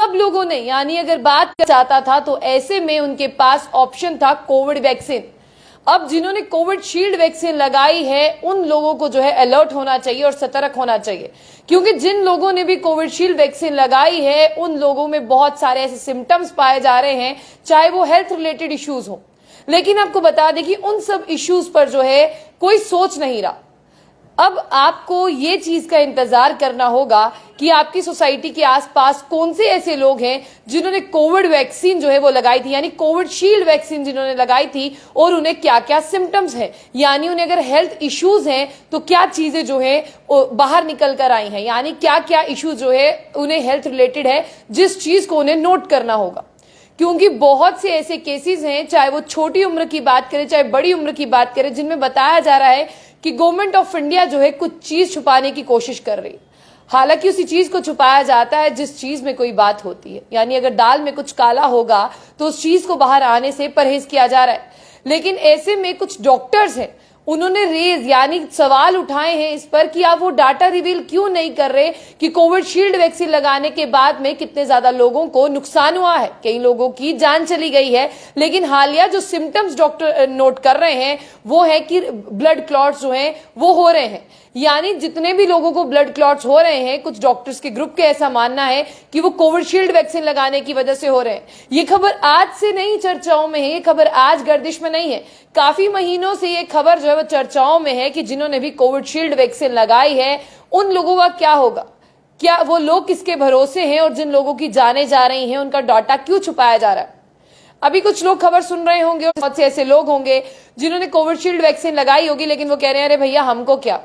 सब लोगों ने, यानी अगर बात कर चाहता था तो ऐसे में उनके पास ऑप्शन था कोविड वैक्सीन। अब जिन्होंने कोविशील्ड वैक्सीन लगाई है उन लोगों को जो है अलर्ट होना चाहिए और सतर्क होना चाहिए, क्योंकि जिन लोगों ने भी कोविशील्ड वैक्सीन लगाई है उन लोगों में बहुत सारे ऐसे सिम्टम्स पाए जा रहे हैं, चाहे वो हेल्थ रिलेटेड इश्यूज हो। लेकिन आपको बता दें कि उन सब इश्यूज पर जो है कोई सोच नहीं रहा। अब आपको ये चीज का इंतजार करना होगा कि आपकी सोसाइटी के आसपास कौन से ऐसे लोग हैं जिन्होंने कोविड वैक्सीन जो है वो लगाई थी, यानी कोविशील्ड वैक्सीन जिन्होंने लगाई थी, और उन्हें क्या क्या सिम्टम्स हैं, यानी उन्हें अगर हेल्थ इश्यूज हैं तो क्या चीजें जो है बाहर निकल कर आई हैं, यानी क्या क्या इश्यूज जो है उन्हें हेल्थ रिलेटेड है, जिस चीज को उन्हें नोट करना होगा। क्योंकि बहुत से ऐसे केसेस हैं, चाहे वो छोटी उम्र की बात करें चाहे बड़ी उम्र की बात करें, जिनमें बताया जा रहा है कि गवर्नमेंट ऑफ इंडिया जो है कुछ चीज छुपाने की कोशिश कर रही है। हालांकि उसी चीज को छुपाया जाता है जिस चीज में कोई बात होती है, यानी अगर दाल में कुछ काला होगा तो उस चीज को बाहर आने से परहेज किया जा रहा है। लेकिन ऐसे में कुछ डॉक्टर्स हैं, उन्होंने रेज यानी सवाल उठाए हैं इस पर कि आप वो डाटा रिवील क्यों नहीं कर रहे कि कोविशील्ड वैक्सीन लगाने के बाद में कितने ज्यादा लोगों को नुकसान हुआ है, कई लोगों की जान चली गई है। लेकिन हालिया जो सिम्टम्स डॉक्टर नोट कर रहे हैं वो है कि ब्लड क्लॉट्स जो हैं वो हो रहे हैं, यानी जितने भी लोगों को ब्लड क्लॉट्स हो रहे हैं, कुछ डॉक्टर्स के ग्रुप के ऐसा मानना है कि वो कोविशील्ड वैक्सीन लगाने की वजह से हो रहे हैं। ये खबर आज से नहीं चर्चाओं में है, ये खबर आज गर्दिश में नहीं है, काफी महीनों से ये खबर जो है वो चर्चाओं में है कि जिन्होंने भी कोविशील्ड वैक्सीन लगाई है उन लोगों का क्या होगा, क्या वो लोग किसके भरोसे हैं, और जिन लोगों की जाने जा रही हैं उनका डाटा क्यों छुपाया जा रहा है। अभी कुछ लोग खबर सुन रहे होंगे और बहुत से ऐसे लोग होंगे जिन्होंने कोविशील्ड वैक्सीन लगाई होगी, लेकिन वो कह रहे हैं अरे भैया हमको क्या,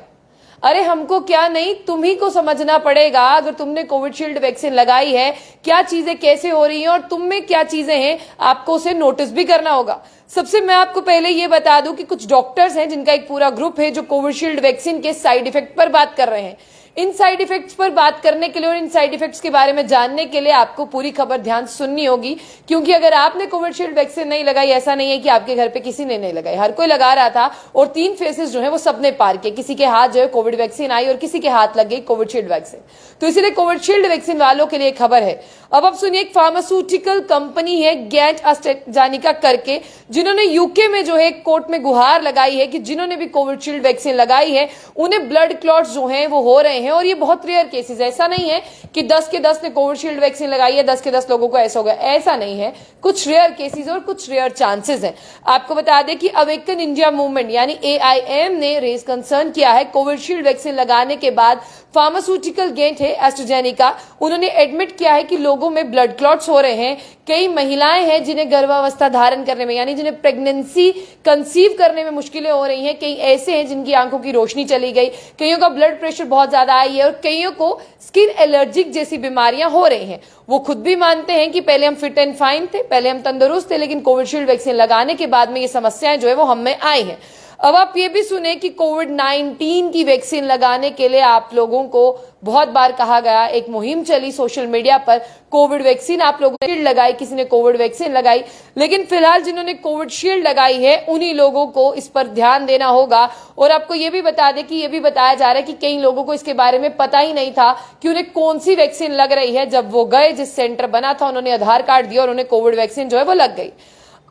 अरे हमको क्या नहीं, तुम्ही को समझना पड़ेगा। अगर तुमने कोविशील्ड वैक्सीन लगाई है, क्या चीजें कैसे हो रही हैं और तुम में क्या चीजें हैं, आपको उसे नोटिस भी करना होगा। सबसे मैं आपको पहले ये बता दूं कि कुछ डॉक्टर्स हैं जिनका एक पूरा ग्रुप है जो कोविशील्ड वैक्सीन के साइड इफेक्ट पर बात कर रहे हैं। इन साइड इफेक्ट्स पर बात करने के लिए और इन साइड इफेक्ट्स के बारे में जानने के लिए आपको पूरी खबर ध्यान सुननी होगी, क्योंकि अगर आपने कोविशील्ड वैक्सीन नहीं लगाई, ऐसा नहीं है कि आपके घर पे किसी ने नहीं लगाई, हर कोई लगा रहा था और 3 फेसेस जो है वो सबने पार किए। किसी के हाथ जो है कोविड वैक्सीन आई और किसी के हाथ लग गई कोविशील्ड वैक्सीन। तो इसलिए कोविशील्ड वैक्सीन वालों के लिए खबर है। अब आप सुनिए, एक फार्मास्यूटिकल कंपनी है गैंट एस्ट्राजेनेका करके, जिन्होंने यूके में जो है कोर्ट में गुहार लगाई है कि जिन्होंने भी कोविशील्ड वैक्सीन लगाई है उन्हें ब्लड क्लॉट्स जो हैं वो हो रहे हैं। और ये बहुत रेयर केसेस है, ऐसा नहीं है कि 10 के 10 ने कोविशील्ड वैक्सीन लगाई है 10 के 10 लोगों को ऐसा हो गया, ऐसा नहीं है। कुछ रेयर केसेस और कुछ रेयर चांसेस हैं। आपको बता दें कि अवेकन इंडिया मूवमेंट यानी AIM ने रेज कंसर्न किया है कोविशील्ड वैक्सीन लगाने के बाद। फार्मास्यूटिकल गैंट है एस्ट्राजेनेका, उन्होंने एडमिट किया है कि लोगों में ब्लड क्लॉट्स हो रहे हैं। कई महिलाएं हैं जिन्हें गर्भावस्था धारण करने में यानी जिन्हें प्रेगनेंसी कंसीव करने में मुश्किलें हो रही हैं। कई ऐसे हैं जिनकी आंखों की रोशनी चली गई, कईयों का ब्लड प्रेशर बहुत ज्यादा आई है और कईयों को स्किन एलर्जिक जैसी बीमारियां हो रही हैं। वो खुद भी मानते हैं कि पहले हम फिट एंड फाइन थे, पहले हम तंदुरुस्त थे, लेकिन कोविशील्ड वैक्सीन लगाने के बाद में ये समस्याएं जो है वो हम में आई हैं। अब आप ये भी सुने कि कोविड-19 की वैक्सीन लगाने के लिए आप लोगों को बहुत बार कहा गया, एक मुहिम चली सोशल मीडिया पर, कोविड वैक्सीन आप लोगों ने लगाई, किसी ने कोविड वैक्सीन लगाई, लेकिन फिलहाल जिन्होंने कोविशील्ड लगाई है उन्हीं लोगों को इस पर ध्यान देना होगा। और आपको ये भी बता दें कि ये भी बताया जा रहा है कि कई लोगों को इसके बारे में पता ही नहीं था कि उन्हें कौन सी वैक्सीन लग रही है। जब वो गए, जिस सेंटर बना था, उन्होंने आधार कार्ड दिया और उन्हें कोविड वैक्सीन जो है वो लग गई।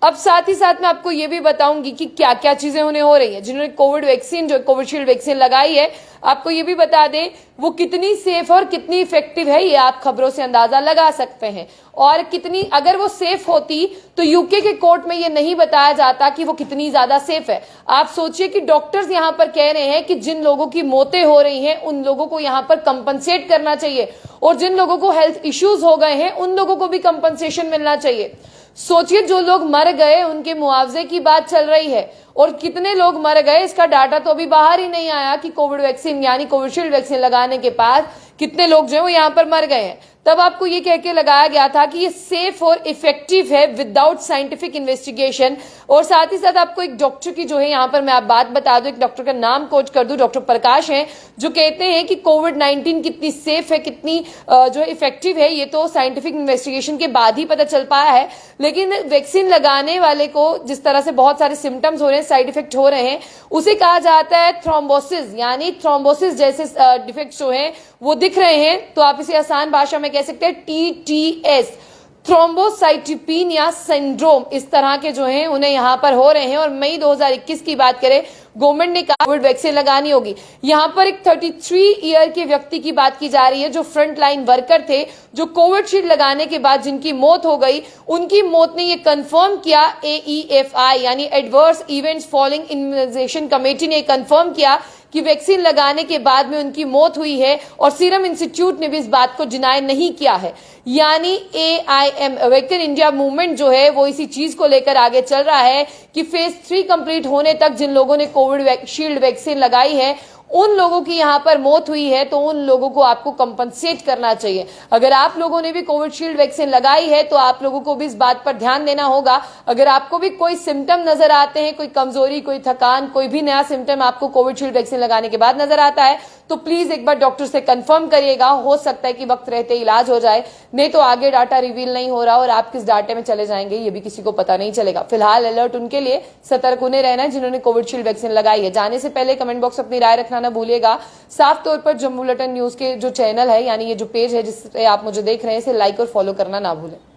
अब साथ ही साथ मैं आपको ये भी बताऊंगी कि क्या क्या चीजें उन्हें हो रही है जिन्होंने कोविड वैक्सीन जो कोविशील्ड वैक्सीन लगाई है। आपको ये भी बता दें वो कितनी सेफ और कितनी इफेक्टिव है, ये आप खबरों से अंदाजा लगा सकते हैं। और कितनी, अगर वो सेफ होती तो यूके के कोर्ट में ये नहीं बताया जाता कि वो कितनी ज्यादा सेफ है। आप सोचिए कि डॉक्टर्स यहाँ पर कह रहे हैं कि जिन लोगों की मौतें हो रही हैं उन लोगों को यहाँ पर कंपनसेट करना चाहिए, और जिन लोगों को हेल्थ इश्यूज हो गए हैं उन लोगों को भी कंपनसेशन मिलना चाहिए। सोचिए, जो लोग मर गए उनके मुआवजे की बात चल रही है, और कितने लोग मर गए इसका डाटा तो अभी बाहर ही नहीं आया कि कोविड वैक्सीन यानी कोविशील्ड वैक्सीन लगाने के बाद कितने लोग जो है वो यहाँ पर मर गए हैं। तब आपको ये कह के लगाया गया था कि ये सेफ और इफेक्टिव है विदाउट साइंटिफिक इन्वेस्टिगेशन। और साथ ही साथ आपको एक डॉक्टर की जो है यहाँ पर मैं आप बात बता दूं, एक डॉक्टर का नाम कोट कर दूं, डॉक्टर प्रकाश हैं, जो कहते हैं कि कोविड-19 कितनी सेफ है, कितनी जो इफेक्टिव है, ये तो साइंटिफिक इन्वेस्टिगेशन के बाद ही पता चल पाया है। लेकिन वैक्सीन लगाने वाले को जिस तरह से बहुत सारे सिम्टम्स हो रहे हैं, साइड इफेक्ट हो रहे हैं, उसे कहा जाता है थ्रोम्बोसिस, यानी थ्रोम्बोसिस जैसे डिफेक्ट्स जो हैं वो दिख रहे हैं। तो आप इसे आसान भाषा में में कह सकते हैं TTS, थ्रोम्बोसाइटोपेनिया सिंड्रोम, इस तरह के जो हैं उन्हें यहां पर हो रहे हैं। और मई 2021 की बात करें, गवर्नमेंट ने कहा कोविड वैक्सीन लगानी होगी। यहां पर एक 33 ईयर के व्यक्ति की बात की जा रही है जो फ्रंट लाइन वर्कर थे, जो कोविशील्ड लगाने के बाद जिनकी मौत हो गई। उनकी मौत ने यह कंफर्म किया, AEFI यानी adverse events following immunisation committee ने कंफर्म किया कि वैक्सीन लगाने के बाद में उनकी मौत हुई है। और सीरम इंस्टीट्यूट ने भी इस बात को डिनाई नहीं किया है। यानी AIM अवेकन इंडिया मूवमेंट जो है वो इसी चीज को लेकर आगे चल रहा है कि फेज 3 कंप्लीट होने तक जिन लोगों ने कोविड शील्ड वैक्सीन लगाई है, उन लोगों की यहां पर मौत हुई है तो उन लोगों को आपको कंपनसेट करना चाहिए। अगर आप लोगों ने भी कोविड शील्ड वैक्सीन लगाई है तो आप लोगों को भी इस बात पर ध्यान देना होगा। अगर आपको भी कोई सिम्टम नजर आते हैं, कोई कमजोरी, कोई थकान, कोई भी नया सिम्टम आपको कोविड शील्ड वैक्सीन लगाने के बाद नजर आता है तो प्लीज एक बार डॉक्टर से कंफर्म करिएगा। हो सकता है कि वक्त रहते इलाज हो जाए, नहीं तो आगे डाटा रिवील नहीं हो रहा और आप किस डाटे में चले जाएंगे ये भी किसी को पता नहीं चलेगा। फिलहाल अलर्ट उनके लिए, सतर्क उन्हें रहना है जिन्होंने कोविड शील्ड वैक्सीन लगाई है। जाने से पहले कमेंट बॉक्स अपनी राय रखना ना भूलिएगा। साफ तौर पर जम्मू बुलेटिन न्यूज के जो चैनल है, यानी ये जो पेज है जिससे आप मुझे देख रहे हैं, इसे लाइक और फॉलो करना ना भूलें।